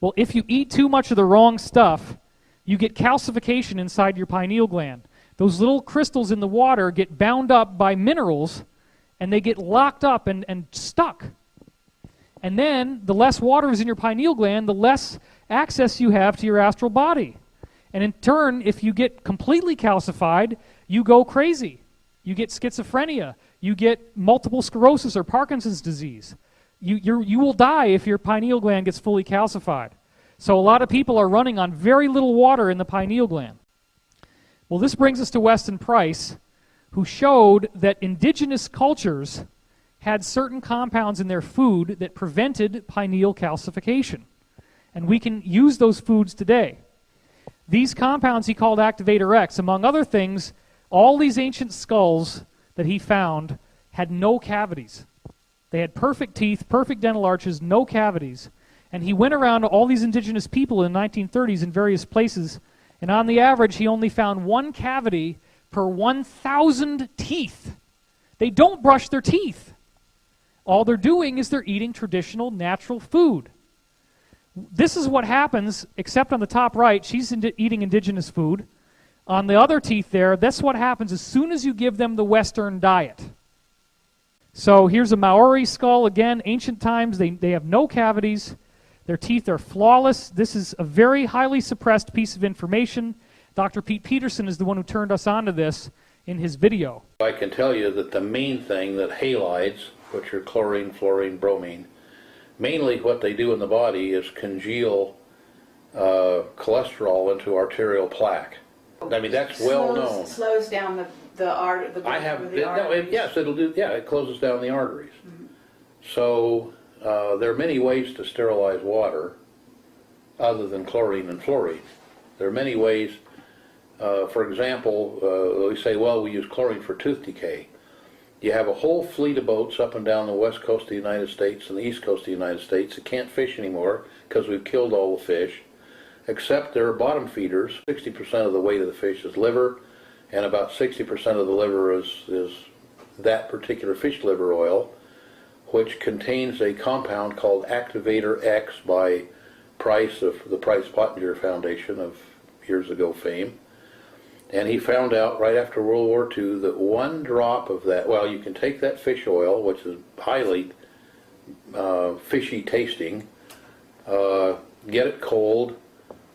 Well, if you eat too much of the wrong stuff, you get calcification inside your pineal gland. Those little crystals in the water get bound up by minerals, and they get locked up and stuck. And then, the less water is in your pineal gland, the less access you have to your astral body. And in turn, if you get completely calcified, you go crazy. You get schizophrenia. You get multiple sclerosis or Parkinson's disease. You will die if your pineal gland gets fully calcified. So a lot of people are running on very little water in the pineal gland. Well, this brings us to Weston Price, who showed that indigenous cultures had certain compounds in their food that prevented pineal calcification. And we can use those foods today. These compounds he called Activator X. Among other things, all these ancient skulls that he found had no cavities. They had perfect teeth, perfect dental arches, no cavities. And he went around to all these indigenous people in the 1930s in various places, and on the average, he only found one cavity per 1,000 teeth. They don't brush their teeth. All they're doing is they're eating traditional, natural food. This is what happens, except on the top right, she's eating indigenous food. On the other teeth there, that's what happens as soon as you give them the Western diet. So here's a Maori skull, again, ancient times, they have no cavities. Their teeth are flawless. This is a very highly suppressed piece of information. Dr. Pete Peterson is the one who turned us on to this in his video. I can tell you that the main thing that halides, which are chlorine, fluorine, bromine, mainly what they do in the body is congeal cholesterol into arterial plaque. I mean, that's well known. Slows down the artery. Yes, it'll do. Yeah, it closes down the arteries. Mm-hmm. So there are many ways to sterilize water other than chlorine and fluorine. There are many ways. For example, we say, well, we use chlorine for tooth decay. You have a whole fleet of boats up and down the west coast of the United States and the east coast of the United States that can't fish anymore because we've killed all the fish, except they're bottom feeders. 60% of the weight of the fish is liver, and about 60% of the liver is that particular fish liver oil, which contains a compound called Activator X by Price of the Price-Pottinger Foundation of years ago fame. And he found out right after World War II that one drop of that, well, you can take that fish oil, which is highly fishy tasting, get it cold,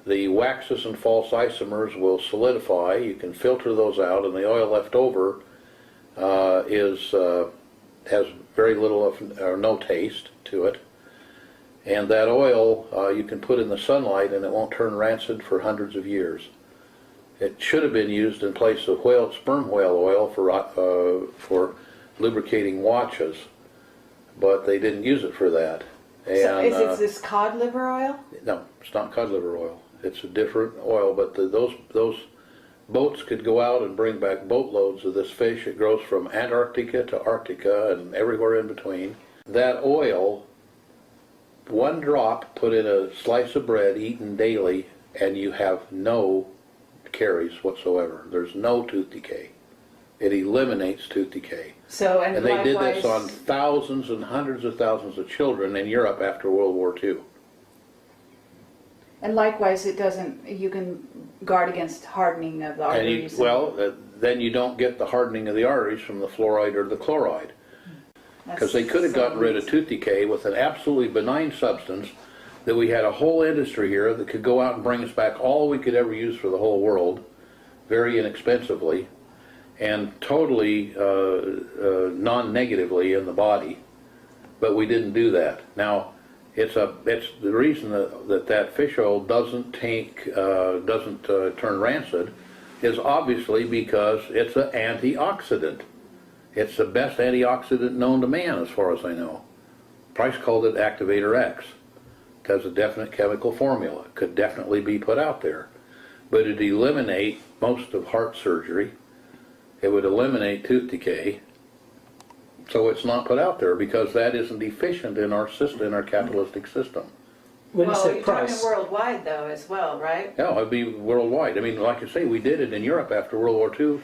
the waxes and false isomers will solidify, you can filter those out, and the oil left over has very little or no taste to it. And that oil you can put in the sunlight and it won't turn rancid for hundreds of years. It should have been used in place of sperm whale oil for lubricating watches, but they didn't use it for that. And, so is it this cod liver oil? No, it's not cod liver oil. It's a different oil, but those boats could go out and bring back boatloads of this fish. It grows from Antarctica to Arctica and everywhere in between. That oil, one drop put in a slice of bread eaten daily, and you have no caries whatsoever. There's no tooth decay. It eliminates tooth decay. So, and they did this on thousands and hundreds of thousands of children in Europe after World War II. And likewise, it doesn't. You can guard against hardening of the arteries. Then you don't get the hardening of the arteries from the fluoride or the chloride, because they could have gotten rid of tooth decay with an absolutely benign substance that we had a whole industry here that could go out and bring us back all we could ever use for the whole world, very inexpensively, and totally non-negatively in the body. But we didn't do that. Now, it's the reason that fish oil doesn't turn rancid is obviously because it's an antioxidant. It's the best antioxidant known to man, as far as I know. Price called it Activator X. It has a definite chemical formula. It could definitely be put out there. But it'd eliminate most of heart surgery. It would eliminate tooth decay. So it's not put out there because that isn't efficient in our system, in our capitalistic system. Well, you're talking worldwide, though, as well, right? Yeah, it'd be worldwide. I mean, like I say, we did it in Europe after World War II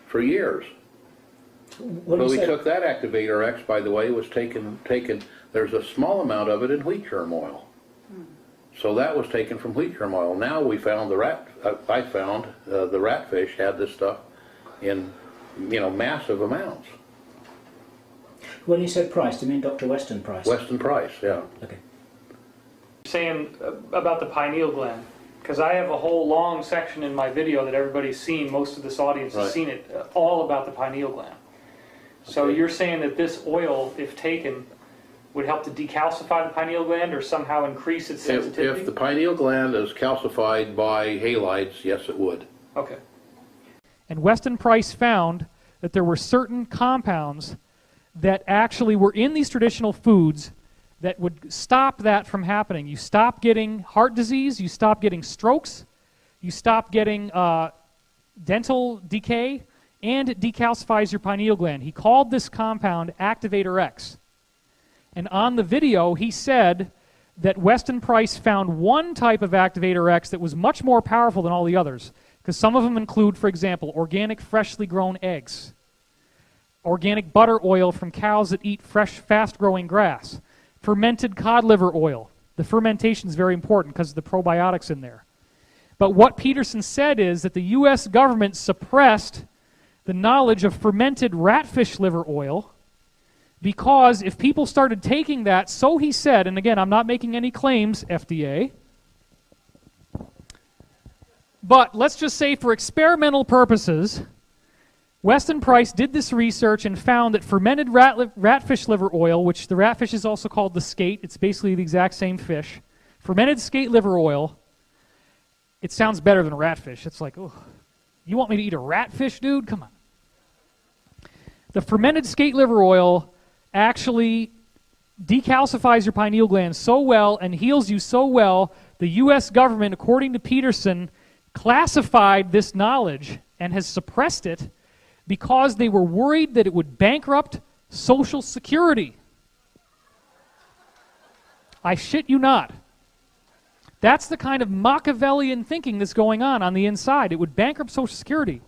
for years. But we took that Activator X, by the way, was taken. There's a small amount of it in wheat germ oil. So that was taken from wheat germ oil. Now we found I found the ratfish had this stuff in, massive amounts. When you said Price, do you mean Dr. Weston Price? Weston Price, yeah. Okay. Saying about the pineal gland, because I have a whole long section in my video that everybody's seen, most of this audience has seen it, all about the pineal gland. So you're saying that this oil, if taken, would help to decalcify the pineal gland or somehow increase its sensitivity? If the pineal gland is calcified by halides, yes it would. Okay. And Weston Price found that there were certain compounds that actually were in these traditional foods that would stop that from happening. You stop getting heart disease, you stop getting strokes, you stop getting dental decay, and it decalcifies your pineal gland. He called this compound Activator X. And on the video, he said that Weston Price found one type of Activator X that was much more powerful than all the others, because some of them include, for example, organic freshly grown eggs, organic butter oil from cows that eat fresh, fast-growing grass, fermented cod liver oil. The fermentation is very important because of the probiotics in there. But what Peterson said is that the U.S. government suppressed the knowledge of fermented ratfish liver oil because if people started taking that, so he said, and again, I'm not making any claims, FDA, but let's just say for experimental purposes, Weston Price did this research and found that fermented ratfish liver oil, which the ratfish is also called the skate, it's basically the exact same fish, fermented skate liver oil, it sounds better than ratfish. It's like, oh, you want me to eat a ratfish, dude? Come on. The fermented skate liver oil actually decalcifies your pineal gland so well and heals you so well, the U.S. government, according to Peterson, classified this knowledge and has suppressed it because they were worried that it would bankrupt Social Security. I shit you not. That's the kind of Machiavellian thinking that's going on the inside. It would bankrupt Social Security.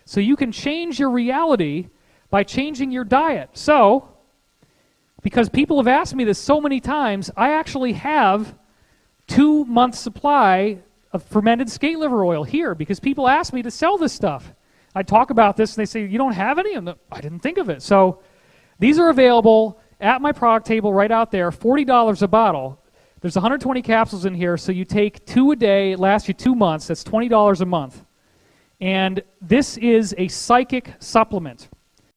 So you can change your reality by changing your diet. So, because people have asked me this so many times, I actually have 2 months supply of fermented skate liver oil here because people ask me to sell this stuff. I talk about this and they say, you don't have any? And I didn't think of it. So these are available at my product table right out there, $40 a bottle. There's 120 capsules in here, so you take 2 a day. It lasts you 2 months. That's $20 a month. And this is a psychic supplement.